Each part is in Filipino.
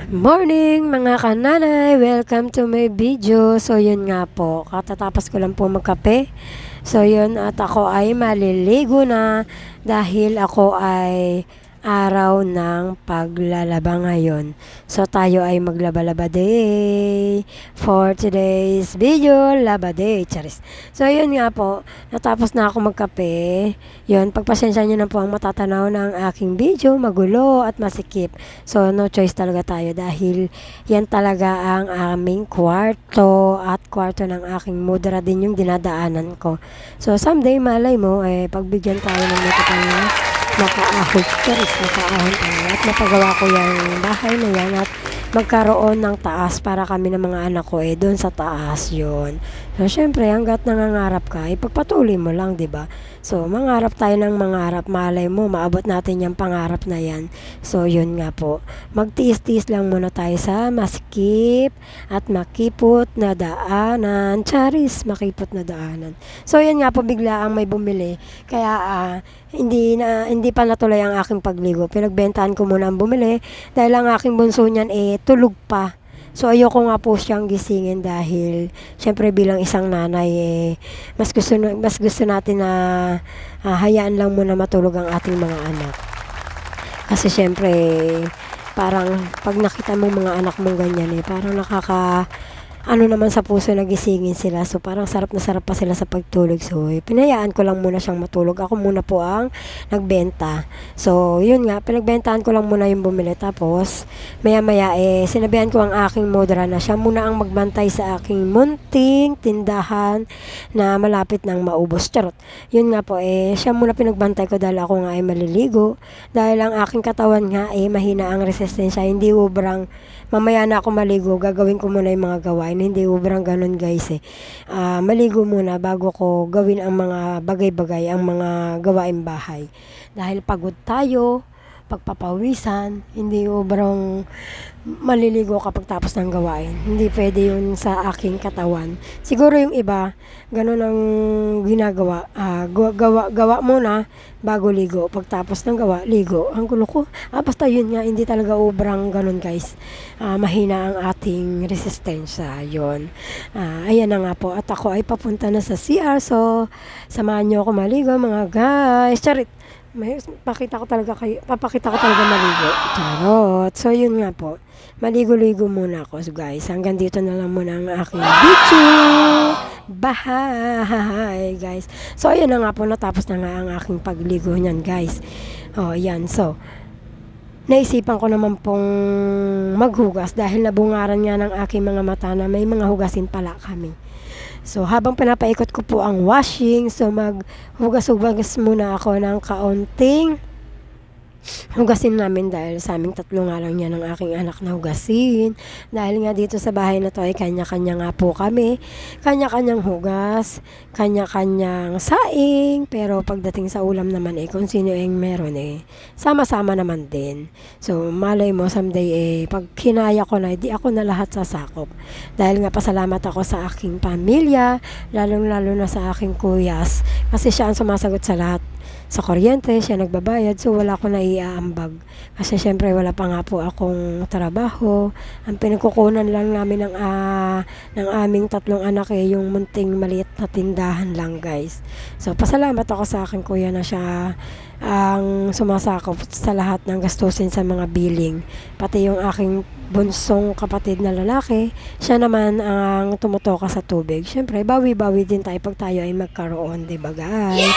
Morning mga kananay! Welcome to my video. So yun nga po, katatapos ko lang po magkape. So yun, at ako ay maliligo na dahil ako ay araw ng paglalaba ngayon. So tayo ay maglaba-laba day for today's video, laba day, charis. So yun nga po, natapos na ako magkape. Yun, pagpasensya nyo na po ang matatanaw ng aking video, magulo at masikip. So no choice talaga tayo dahil yan talaga ang aming kwarto at kwarto ng aking mudra din yung dinadaanan ko. So someday malay mo pagbigyan tayo ng matapang makaahon tayo at mapagawa ko yung bahay na yan at magkaroon ng taas para kami ng mga anak ko doon sa taas yon. So syempre hanggat nangangarap ka ipagpatuloy mo lang, 'di ba? So mangarap tayo ng mangarap, malay mo maabot natin yung pangarap na yan. So yun nga po, magtiis-tiis lang muna tayo sa masikip at makipot na daanan. Charis, makipot na daanan. So yan nga po, bigla ang may bumili kaya hindi pa natuloy ang aking pagligo. Pinagbentahan ko muna ang bumili dahil ang aking bunso niyan tulog pa. So ayoko nga po siyang gisingin dahil syempre bilang isang nanay mas gusto natin na hayaan lang muna matulog ang ating mga anak. Kasi syempre parang pag nakita mo mga anak mong ganyan parang ano naman sa puso na gisingin sila. So parang sarap na sarap pa sila sa pagtulog. So pinayaan ko lang muna siyang matulog. Ako muna po ang nagbenta. So yun nga, pinagbentahan ko lang muna yung bumili. Tapos maya maya sinabihan ko ang aking modera na siya muna ang magbantay sa aking munting tindahan na malapit nang maubos. Charot. Yun nga po siya muna pinagbantay ko dahil ako nga ay maliligo. Dahil ang aking katawan nga mahina ang resistensya. Hindi ubrang mamaya na ako maligo, gagawin ko muna yung mga gawain. Hindi ubrang ganun guys maligo muna bago ko gawin ang mga bagay-bagay, ang mga gawain bahay. Dahil pagod tayo, pagpapawisan, hindi ubrang maliligo kapag tapos ng gawain. Hindi pwede yun sa aking katawan. Siguro yung iba, ganun ang ginagawa. Gawa muna bago ligo. Pagtapos ng gawa, ligo. Ang gulo ko. Basta yun nga, hindi talaga ubrang ganun guys. Mahina ang ating resistensya. Yun. Ayan na nga po. At ako ay papunta na sa CR. So, samahan nyo ako maligo mga guys. Charit. Papakita ko talaga maligo. Charot. So, yun nga po. Maligo-ligo muna ako. So, guys, hanggang dito na lang muna ang aking video. Bye, guys. So, ayun na nga po. Natapos na nga ang aking pagligo niyan, guys. Yan. So, naisipan ko naman pong maghugas dahil nabungaran nga ng aking mga mata na may mga hugasin pala kami. So, habang pinapaikot ko po ang washing, so maghugas-hugas muna ako ng kaunting hugasin namin dahil sa aming tatlo nga lang yan ng aking anak na hugasin. Dahil nga dito sa bahay na to ay kanya-kanya nga po kami. Kanya-kanyang hugas, kanya-kanyang saing. Pero pagdating sa ulam naman kung sino yung meron sama-sama naman din. So malay mo someday pag kinaya ko na, di ako na lahat sasakop. Dahil nga pasalamat ako sa aking pamilya, lalong-lalo na sa aking kuyas. Kasi siya ang sumasagot sa lahat. Sa kuryente, siya nagbabayad, so wala ko naiaambag. Kasi syempre wala pa nga po akong trabaho. Ang pinagkukunan lang namin ng aming tatlong anak yung munting maliit na tindahan lang guys. So pasalamat ako sa aking kuya na siya ang sumasakop sa lahat ng gastusin sa mga billing. Pati yung aking bunsong kapatid na lalaki, siya naman ang tumutoka sa tubig. Syempre, bawi-bawi din tayo pag tayo ay magkaroon, diba guys?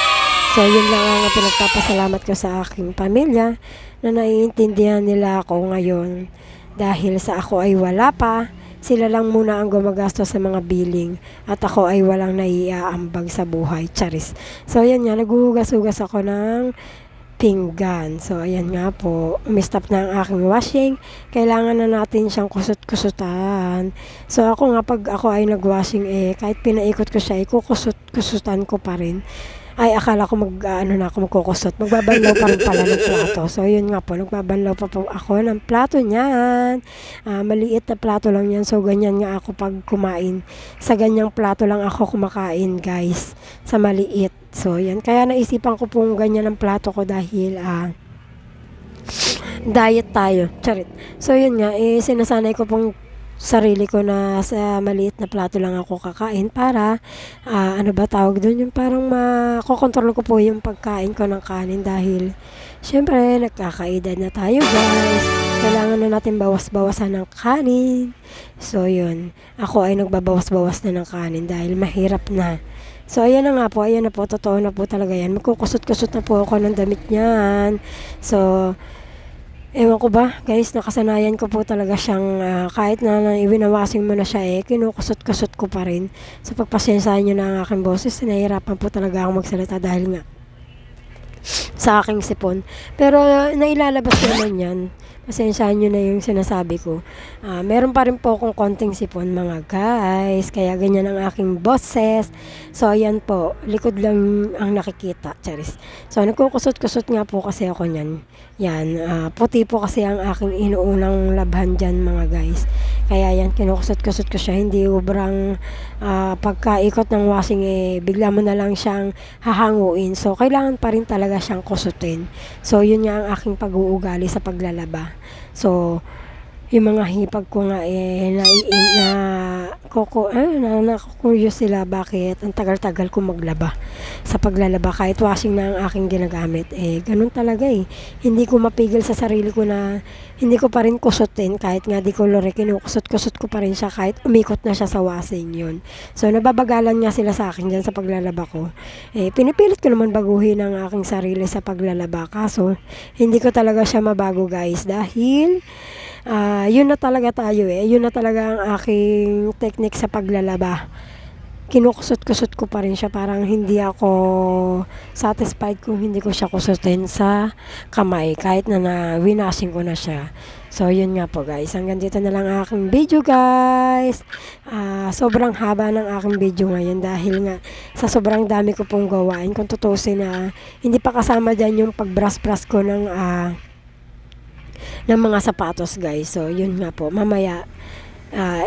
So, yun lang ang pinagpapasalamat ko sa aking pamilya na naiintindihan nila ako ngayon. Dahil sa ako ay wala pa, sila lang muna ang gumagastos sa mga billing at ako ay walang naiaambag sa buhay. Charis. So, yan nga, naghuhugas-hugas ako ng pinggan. So, ayan nga po. Umistop na ang aking washing. Kailangan na natin siyang kusut-kusutan. So, ako nga pag ako ay nag-washing kahit pinaikot ko siya, kusutan ko pa rin. Ay, akala ko magkukusot. Magbabanlaw pa rin pala ng plato. So, yun nga po. Nagbabanlaw pa po ako ng plato niyan. Maliit na plato lang yan. So, ganyan nga ako pag kumain. Sa ganyang plato lang ako kumakain, guys. Sa maliit. So, yan. Kaya naisipan ko pong ganyan ang plato ko dahil diet tayo. Charit. So yun nga, sinasanay ko pong sarili ko na sa maliit na plato lang ako kakain para ano ba tawag doon, yung parang makokontrol ko po yung pagkain ko ng kanin dahil syempre nagkakaedad na tayo guys, kailangan na natin bawas-bawasan ng kanin. So yun, ako ay nagbabawas-bawas na ng kanin dahil mahirap na. So ayan na po, totoo na po talaga yan, magkukusot-kusot na po ako ng damit niyan. So ewan ko ba, guys, nakasanayan ko po talaga siyang kahit na ibinawasing mo na siya kinukusot-kusot ko pa rin. So pagpasensyahan nyo na ang aking boses, nahihirapan po talaga akong magsalita dahil nga sa aking sipon. Pero nailalabas ko naman yan. Pasensyahan nyo na yung sinasabi ko. Meron pa rin po akong konting sipon mga guys. Kaya ganyan ang aking boses. So ayan po, likod lang ang nakikita. Charis. So nagkukusot-kusot nga po kasi ako nyan. Yan, puti po kasi ang aking inuunang labhan dyan mga guys. Kaya yan, kinukusot-kusot ko siya. Hindi ubrang pagkaikot ng washing bigla mo na lang siyang hahanguin. So kailangan pa rin talaga siyang kusutin. So yun nga ang aking pag-uugali sa paglalaba. So yung mga hipag ko nga na-curious sila bakit ang tagal-tagal ko maglaba sa paglalaba kahit washing na ang aking ginagamit. Ganun talaga hindi ko mapigil sa sarili ko na hindi ko pa rin kusutin kahit nga di color kinukusot-kusot ko pa rin siya kahit umikot na siya sa washing yun. So nababagalan nga sila sa akin dyan sa paglalaba ko. Pinipilit ko naman baguhin ang aking sarili sa paglalaba kaso hindi ko talaga siya mabago guys dahil yun na talaga tayo yun na talaga ang aking technique sa paglalaba. Kinukusot-kusot ko pa rin siya, parang hindi ako satisfied kung hindi ko siya kusutin sa kamay kahit na winashing ko na siya. So yun nga po guys, hanggang dito na lang ang aking video guys. Sobrang haba ng aking video ngayon dahil nga sa sobrang dami ko pong gawain. Kung tutusin na hindi pa kasama dyan yung pag-brush-brush ko ng mga sapatos guys. So yun nga po, mamaya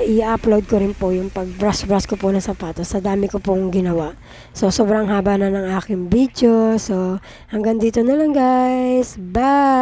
i-upload ko rin po yung pag-brush ko po ng sapatos sa dami ko pong ginawa. So sobrang haba na ng aking video. So hanggang dito na lang guys. Bye!